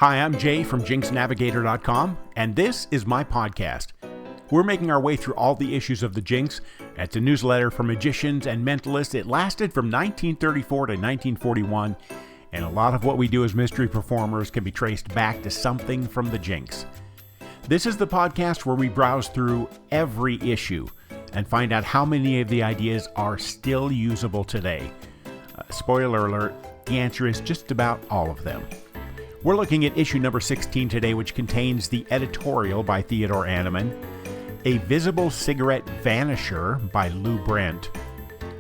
Hi, I'm Jay from JinxNavigator.com, and this is my podcast. We're making our way through all the issues of the Jinx. It's a newsletter for magicians and mentalists. It lasted from 1934 to 1941, and a lot of what we do as mystery performers can be traced back to something from the Jinx. This is the podcast where we browse through every issue and find out how many of the ideas are still usable today. Spoiler alert, the answer is just about all of them. We're looking at issue number 16 today, which contains the Editorial by Theodore Annemann, a Visible Cigarette Vanisher by Lou Brent,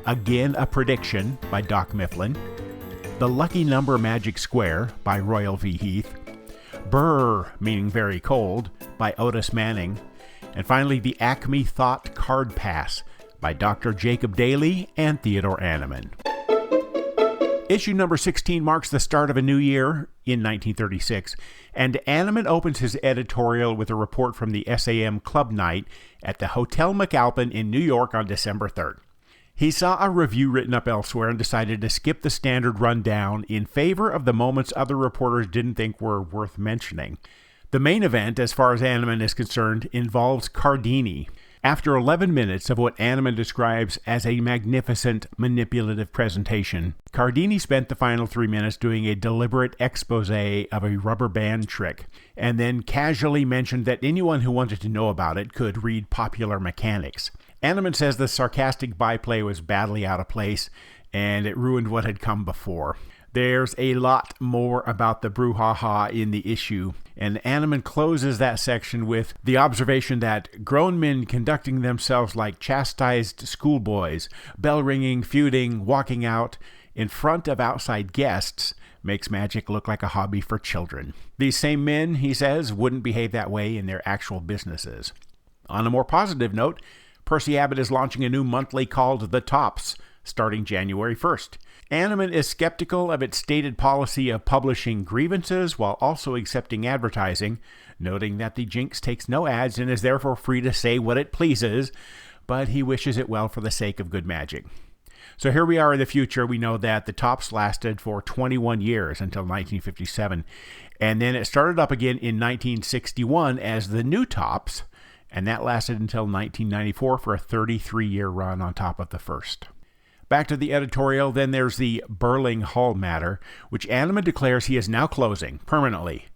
Again a Prediction by Doc Mifflin, The Lucky Number Magic Square by Royal v. Heath, Burr, meaning very cold, by Otis Manning, and finally the Acme Thought Card Pass by Dr. Jacob Daly and Theodore Annemann. Issue number 16 marks the start of a new year in 1936, and Annemann opens his editorial with a report from the SAM Club Night at the Hotel McAlpin in New York on December 3rd. He saw a review written up elsewhere and decided to skip the standard rundown in favor of the moments other reporters didn't think were worth mentioning. The main event, as far as Annemann is concerned, involves Cardini. After 11 minutes of what Annemann describes as a magnificent manipulative presentation, Cardini spent the final 3 minutes doing a deliberate expose of a rubber band trick, and then casually mentioned that anyone who wanted to know about it could read Popular Mechanics. Annemann says the sarcastic byplay was badly out of place, and it ruined what had come before. There's a lot more about the brouhaha in the issue, and Annemann closes that section with the observation that grown men conducting themselves like chastised schoolboys, bell-ringing, feuding, walking out in front of outside guests makes magic look like a hobby for children. These same men, he says, wouldn't behave that way in their actual businesses. On a more positive note, Percy Abbott is launching a new monthly called The Tops, starting January 1st. Annemann is skeptical of its stated policy of publishing grievances while also accepting advertising, noting that the Jinx takes no ads and is therefore free to say what it pleases, but he wishes it well for the sake of good magic. So here we are in the future. We know that the Tops lasted for 21 years until 1957, and then it started up again in 1961 as the New Tops, and that lasted until 1994 for a 33-year run on top of the first. Back to the editorial, then there's the Burling Hull matter, which Annemann declares he is now closing permanently.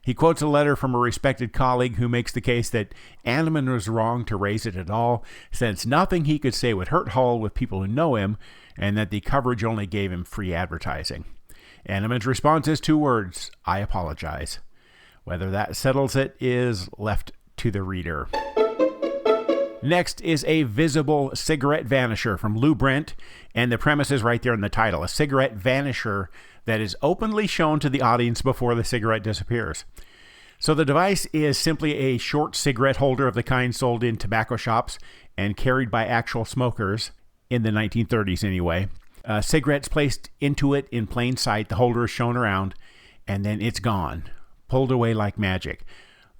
He quotes a letter from a respected colleague who makes the case that Annemann was wrong to raise it at all, since nothing he could say would hurt Hull with people who know him, and that the coverage only gave him free advertising. Annemann's response is 2 words: I apologize. Whether that settles it is left to the reader. Next is a Visible Cigarette Vanisher from Lou Brent, and the premise is right there in the title, a cigarette vanisher that is openly shown to the audience before the cigarette disappears. So the device is simply a short cigarette holder of the kind sold in tobacco shops and carried by actual smokers, in the 1930s anyway. Cigarettes placed into it in plain sight, the holder is shown around, and then it's gone, pulled away like magic.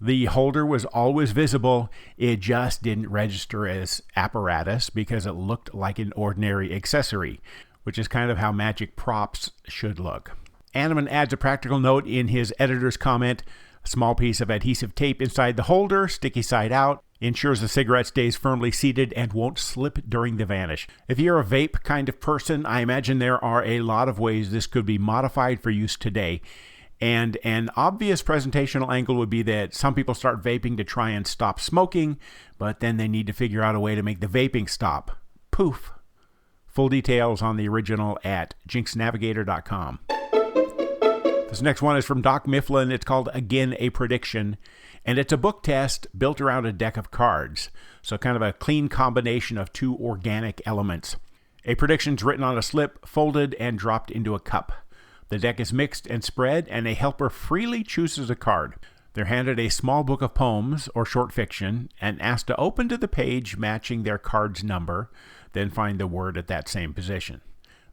The holder was always visible, it just didn't register as apparatus because it looked like an ordinary accessory, which is kind of how magic props should look. Annemann adds a practical note in his editor's comment: a small piece of adhesive tape inside the holder, sticky side out, ensures the cigarette stays firmly seated and won't slip during the vanish. If you're a vape kind of person, I imagine there are a lot of ways this could be modified for use today. And an obvious presentational angle would be that some people start vaping to try and stop smoking, but then they need to figure out a way to make the vaping stop. Poof. Full details on the original at JinxNavigator.com. This next one is from Doc Mifflin. It's called Again a Prediction, and it's a book test built around a deck of cards. So kind of a clean combination of 2 organic elements. A prediction's written on a slip, folded, and dropped into a cup. The deck is mixed and spread, and a helper freely chooses a card. They're handed a small book of poems or short fiction and asked to open to the page matching their card's number, then find the word at that same position.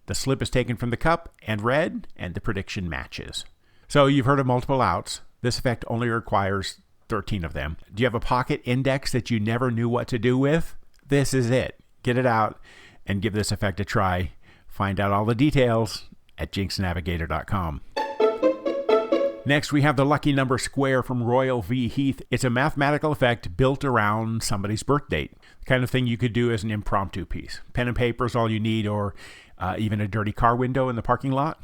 The slip is taken from the cup and read, and the prediction matches. So you've heard of multiple outs. This effect only requires 13 of them. Do you have a pocket index that you never knew what to do with? This is it. Get it out and give this effect a try. Find out all the details at JinxNavigator.com. Next, we have the lucky number square from Royal v. Heath. It's a mathematical effect built around somebody's birth date. The kind of thing you could do as an impromptu piece. Pen and paper is all you need, or even a dirty car window in the parking lot.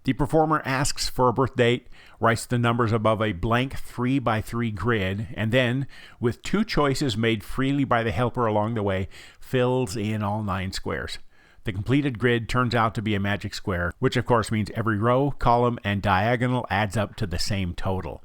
The performer asks for a birth date, writes the numbers above a blank 3x3 grid, and then, with 2 choices made freely by the helper along the way, fills in all 9 squares. The completed grid turns out to be a magic square, which of course means every row, column, and diagonal adds up to the same total.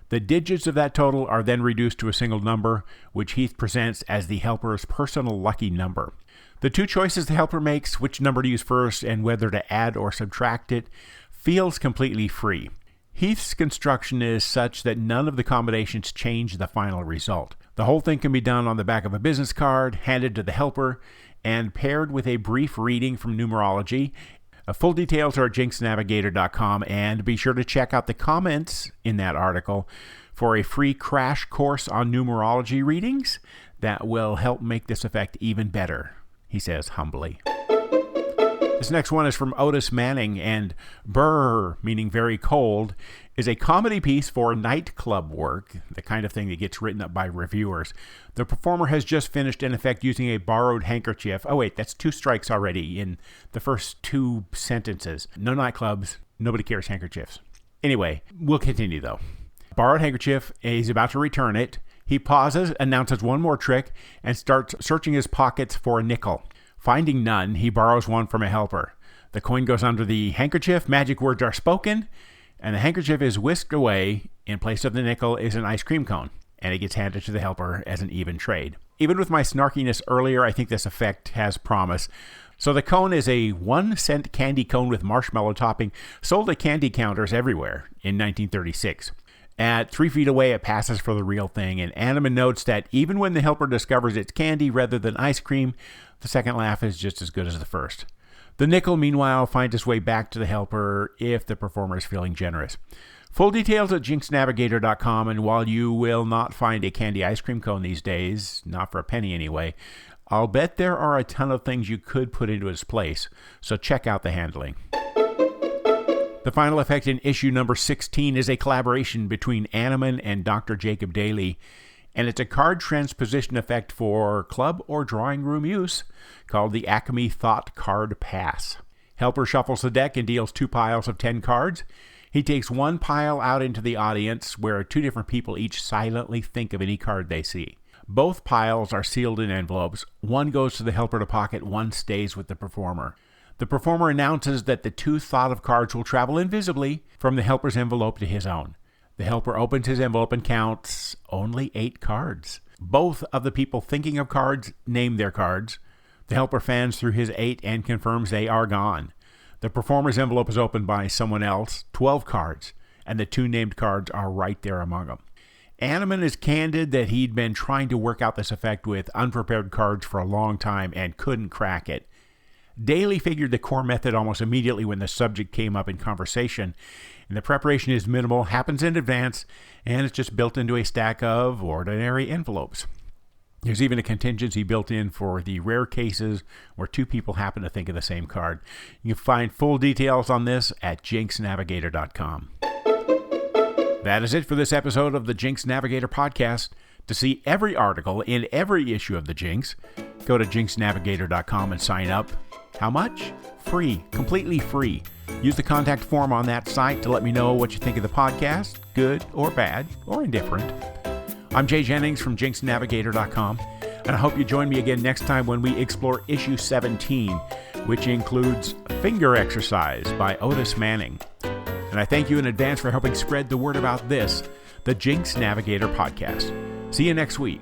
The digits of that total are then reduced to a single number, which Heath presents as the helper's personal lucky number. The 2 choices the helper makes, which number to use first and whether to add or subtract it, feels completely free. Heath's construction is such that none of the combinations change the final result. The whole thing can be done on the back of a business card, handed to the helper, and paired with a brief reading from numerology. Full details are at jinxnavigator.com, and be sure to check out the comments in that article for a free crash course on numerology readings that will help make this effect even better, he says humbly. This next one is from Otis Manning, and Burr, meaning very cold, is a comedy piece for nightclub work, the kind of thing that gets written up by reviewers. The performer has just finished an effect using a borrowed handkerchief. Oh wait, that's 2 strikes already in the first 2 sentences. No nightclubs, nobody carries handkerchiefs. Anyway, we'll continue though. Borrowed handkerchief, he's about to return it. He pauses, announces one more trick, and starts searching his pockets for a nickel. Finding none, he borrows one from a helper. The coin goes under the handkerchief, magic words are spoken, and the handkerchief is whisked away. In place of the nickel is an ice cream cone, and it gets handed to the helper as an even trade. Even with my snarkiness earlier, I think this effect has promise. So the cone is a 1-cent candy cone with marshmallow topping, sold at candy counters everywhere in 1936. At 3 feet away, it passes for the real thing, and Annemann notes that even when the helper discovers it's candy rather than ice cream, the second laugh is just as good as the first. The nickel, meanwhile, finds its way back to the helper if the performer is feeling generous. Full details at jinxnavigator.com, and while you will not find a candy ice cream cone these days, not for a penny anyway, I'll bet there are a ton of things you could put into its place, so check out the handling. The final effect in issue number 16 is a collaboration between Annemann and Dr. Jacob Daly, and it's a card transposition effect for club or drawing room use called the Acme Thought Card Pass. Helper shuffles the deck and deals 2 piles of 10 cards. He takes 1 pile out into the audience where 2 different people each silently think of any card they see. Both piles are sealed in envelopes. 1 goes to the helper to pocket, 1 stays with the performer. The performer announces that the 2 thought of cards will travel invisibly from the helper's envelope to his own. The helper opens his envelope and counts only 8 cards. Both of the people thinking of cards name their cards. The helper fans through his 8 and confirms they are gone. The performer's envelope is opened by someone else, 12 cards, and the 2 named cards are right there among them. Annemann is candid that he'd been trying to work out this effect with unprepared cards for a long time and couldn't crack it. Daly figured the core method almost immediately when the subject came up in conversation, and the preparation is minimal, happens in advance, and it's just built into a stack of ordinary envelopes. There's even a contingency built in for the rare cases where 2 people happen to think of the same card. You can find full details on this at jinxnavigator.com. That is it for this episode of the Jinx Navigator podcast. To see every article in every issue of the Jinx, go to jinxnavigator.com and sign up. How much? Free. Completely free. Use the contact form on that site to let me know what you think of the podcast, good or bad or indifferent. I'm Jay Jennings from jinxnavigator.com, and I hope you join me again next time when we explore issue 17, which includes Finger Exercise by Otis Manning. And I thank you in advance for helping spread the word about this, the Jinx Navigator podcast. See you next week.